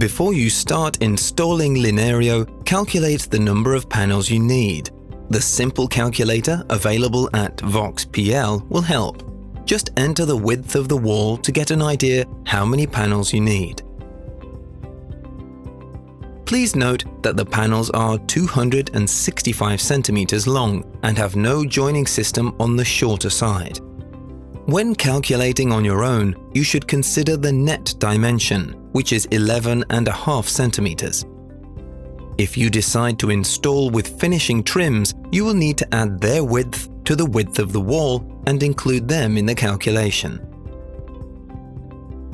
Before you start installing Linerio, calculate the number of panels you need. The simple calculator available at VOX PL will help. Just enter the width of the wall to get an idea how many panels you need. Please note that the panels are 265 centimeters long and have no joining system on the shorter side. When calculating on your own, you should consider the net dimension, which is 11.5 centimeters. If you decide to install with finishing trims, you will need to add their width to the width of the wall and include them in the calculation.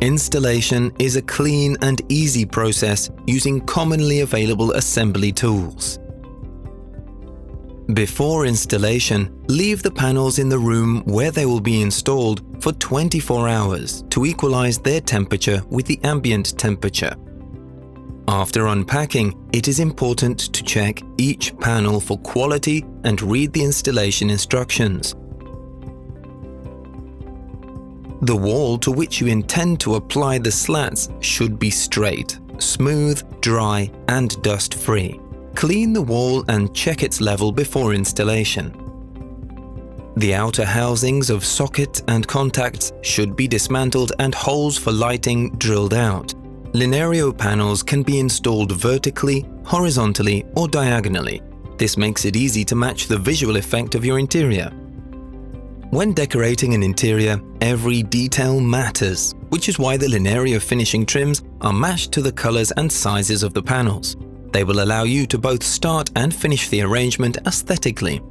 Installation is a clean and easy process using commonly available assembly tools. Before installation, leave the panels in the room where they will be installed for 24 hours to equalize their temperature with the ambient temperature. After unpacking, it is important to check each panel for quality and read the installation instructions. The wall to which you intend to apply the slats should be straight, smooth, dry, and dust-free. Clean the wall and check its level before installation. The outer housings of socket and contacts should be dismantled and holes for lighting drilled out. Linerio panels can be installed vertically, horizontally, or diagonally. This makes it easy to match the visual effect of your interior. When decorating an interior, every detail matters, which is why the Linerio finishing trims are matched to the colors and sizes of the panels. They will allow you to both start and finish the arrangement aesthetically.